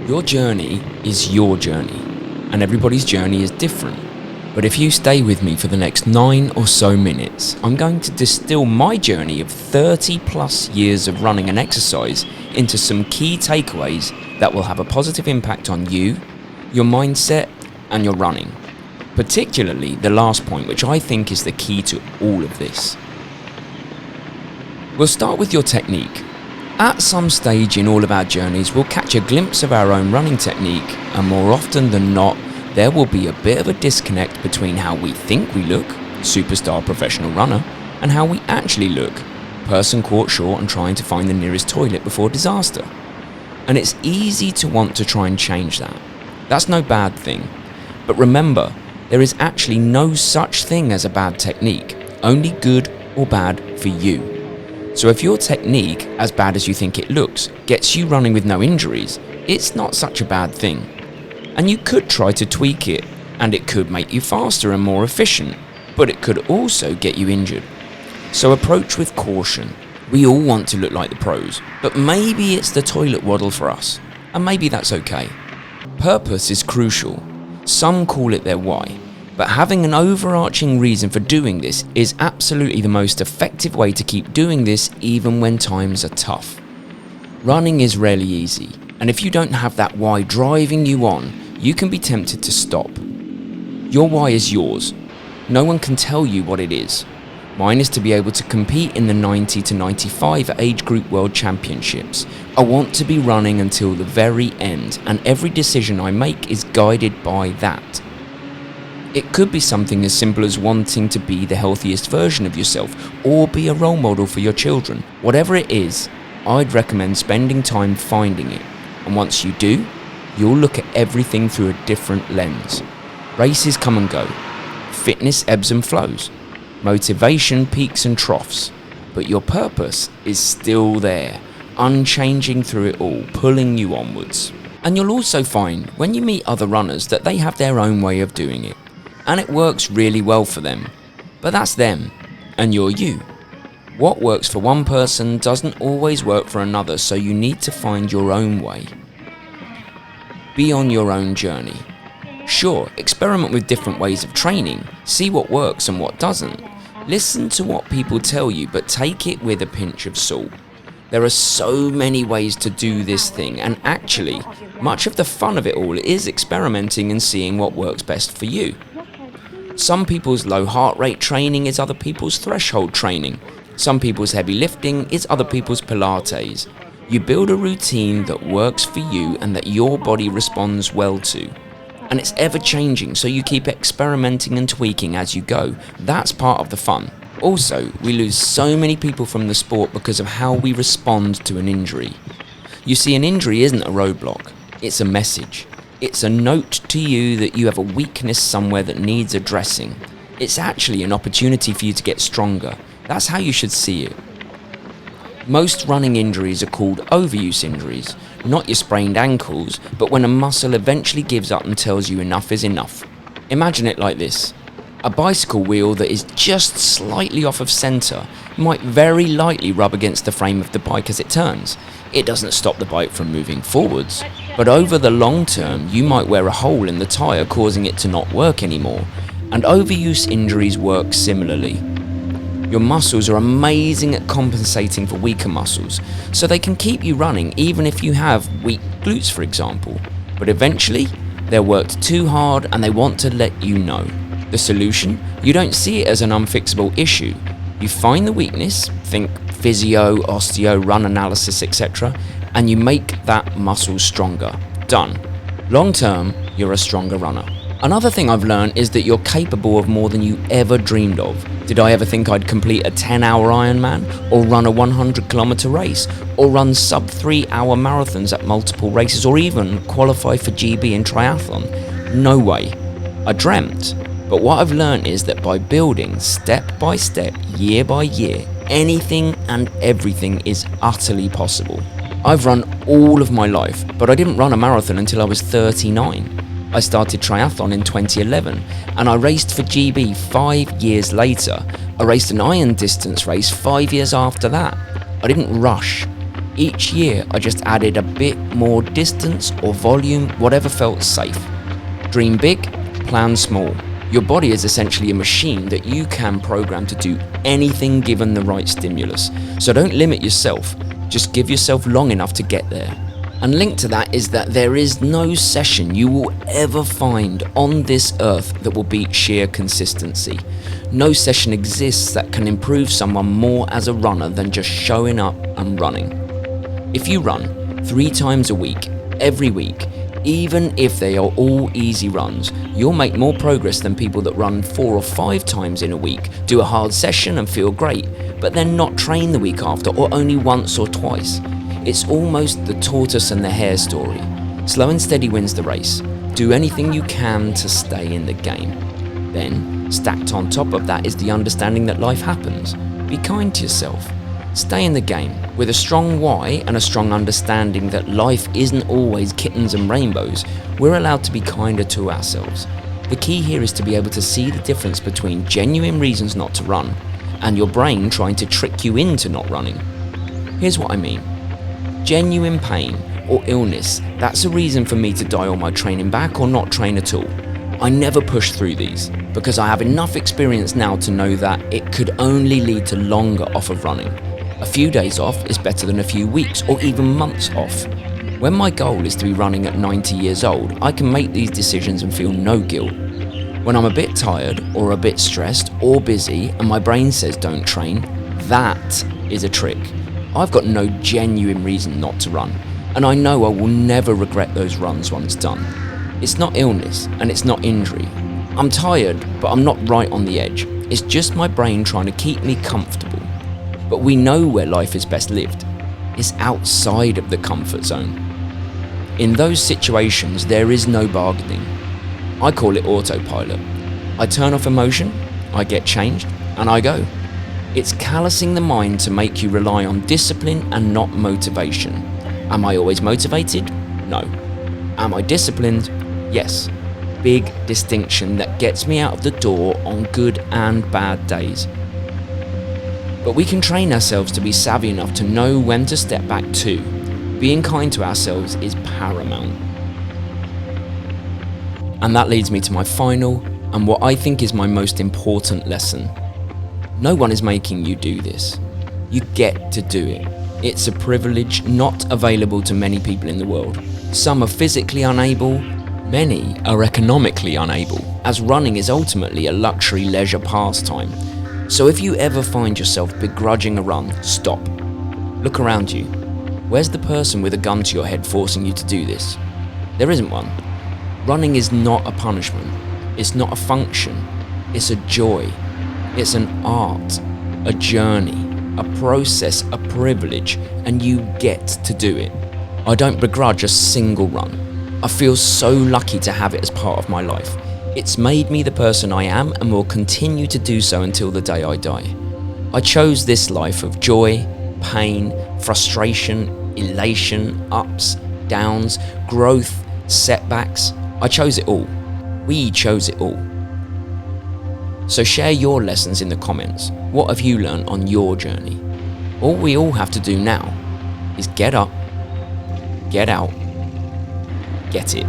Your journey is your journey, and everybody's journey is different. But if you stay with me for the next 9 or so minutes, I'm going to distill my journey of 30 plus years of running and exercise into some key takeaways that will have a positive impact on you, your mindset, and your running. Particularly the last point, which I think is the key to all of this. We'll start with your technique. At some stage in all of our journeys, we'll catch a glimpse of our own running technique, and more often than not, there will be a bit of a disconnect between how we think we look, superstar professional runner, and how we actually look, person caught short and trying to find the nearest toilet before disaster. And it's easy to want to try and change that. That's no bad thing. But remember, there is actually no such thing as a bad technique, only good or bad for you. So if your technique, as bad as you think it looks, gets you running with no injuries, it's not such a bad thing. And you could try to tweak it, and it could make you faster and more efficient, but it could also get you injured. So approach with caution. We all want to look like the pros, but maybe it's the toilet waddle for us, and maybe that's okay. Purpose is crucial. Some call it their why, but having an overarching reason for doing this is absolutely the most effective way to keep doing this even when times are tough. Running is rarely easy, and if you don't have that why driving you on, you can be tempted to stop. Your why is yours. No one can tell you what it is. Mine is to be able to compete in the 90 to 95 age group world championships. I want to be running until the very end, and every decision I make is guided by that. It could be something as simple as wanting to be the healthiest version of yourself, or be a role model for your children. Whatever it is, I'd recommend spending time finding it. And once you do, you'll look at everything through a different lens. Races come and go. Fitness ebbs and flows. Motivation peaks and troughs. But your purpose is still there, unchanging through it all, pulling you onwards. And you'll also find, when you meet other runners, that they have their own way of doing it. And it works really well for them. But that's them, and you're you. What works for one person doesn't always work for another, so you need to find your own way. Be on your own journey. Sure, experiment with different ways of training, see what works and what doesn't. Listen to what people tell you, but take it with a pinch of salt. There are so many ways to do this thing, and actually, much of the fun of it all is experimenting and seeing what works best for you. Some people's low heart rate training is other people's threshold training. Some people's heavy lifting is other people's Pilates. You build a routine that works for you and that your body responds well to. And it's ever changing, so you keep experimenting and tweaking as you go. That's part of the fun. Also, we lose so many people from the sport because of how we respond to an injury. You see, an injury isn't a roadblock, it's a message. It's a note to you that you have a weakness somewhere that needs addressing. It's actually an opportunity for you to get stronger. That's how you should see it. Most running injuries are called overuse injuries, not your sprained ankles, but when a muscle eventually gives up and tells you enough is enough. Imagine it like this. A bicycle wheel that is just slightly off of centre might very lightly rub against the frame of the bike as it turns. It doesn't stop the bike from moving forwards, but over the long term you might wear a hole in the tyre causing it to not work anymore, and overuse injuries work similarly. Your muscles are amazing at compensating for weaker muscles, so they can keep you running even if you have weak glutes, for example. But eventually, they're worked too hard and they want to let you know. The solution? You don't see it as an unfixable issue. You find the weakness, think physio, osteo, run analysis, etc., and you make that muscle stronger. Done. Long term, you're a stronger runner. Another thing I've learned is that you're capable of more than you ever dreamed of. Did I ever think I'd complete a 10-hour Ironman, or run a 100-kilometer race, or run sub 3-hour marathons at multiple races, or even qualify for GB in triathlon? No way. I dreamt. But what I've learned is that by building step by step, year by year, anything and everything is utterly possible. I've run all of my life, but I didn't run a marathon until I was 39. I started triathlon in 2011, and I raced for GB 5 years later. I raced an iron distance race 5 years after that. I didn't rush. Each year I just added a bit more distance or volume, whatever felt safe. Dream big, plan small. Your body is essentially a machine that you can program to do anything given the right stimulus. So don't limit yourself, just give yourself long enough to get there. And linked to that is that there is no session you will ever find on this earth that will beat sheer consistency. No session exists that can improve someone more as a runner than just showing up and running. If you run 3 times a week, every week, even if they are all easy runs, you'll make more progress than people that run 4 or 5 times in a week, do a hard session and feel great, but then not train the week after or only once or twice. It's almost the tortoise and the hare story. Slow and steady wins the race. Do anything you can to stay in the game. Then, stacked on top of that is the understanding that life happens. Be kind to yourself. Stay in the game with a strong why and a strong understanding that life isn't always kittens and rainbows. We're allowed to be kinder to ourselves. The key here is to be able to see the difference between genuine reasons not to run and your brain trying to trick you into not running. Here's what I mean. Genuine pain or illness, that's a reason for me to dial my training back or not train at all. I never push through these because I have enough experience now to know that it could only lead to longer off of running. A few days off is better than a few weeks or even months off. When my goal is to be running at 90 years old, I can make these decisions and feel no guilt. When I'm a bit tired or a bit stressed or busy and my brain says don't train, that is a trick. I've got no genuine reason not to run, and I know I will never regret those runs once done. It's not illness and it's not injury. I'm tired, but I'm not right on the edge. It's just my brain trying to keep me comfortable. But we know where life is best lived. It's outside of the comfort zone. In those situations, there is no bargaining. I call it autopilot. I turn off emotion, I get changed, and I go. It's callousing the mind to make you rely on discipline and not motivation. Am I always motivated? No. Am I disciplined? Yes. Big distinction that gets me out of the door on good and bad days. But we can train ourselves to be savvy enough to know when to step back too. Being kind to ourselves is paramount. And that leads me to my final and what I think is my most important lesson. No one is making you do this. You get to do it. It's a privilege not available to many people in the world. Some are physically unable, many are economically unable, as running is ultimately a luxury leisure pastime. So if you ever find yourself begrudging a run, stop. Look around you. Where's the person with a gun to your head forcing you to do this? There isn't one. Running is not a punishment. It's not a function. It's a joy. It's an art, a journey, a process, a privilege, and you get to do it. I don't begrudge a single run. I feel so lucky to have it as part of my life. It's made me the person I am and will continue to do so until the day I die. I chose this life of joy, pain, frustration, elation, ups, downs, growth, setbacks. I chose it all. We chose it all. So share your lessons in the comments. What have you learned on your journey? All we all have to do now is get up, get out, get it.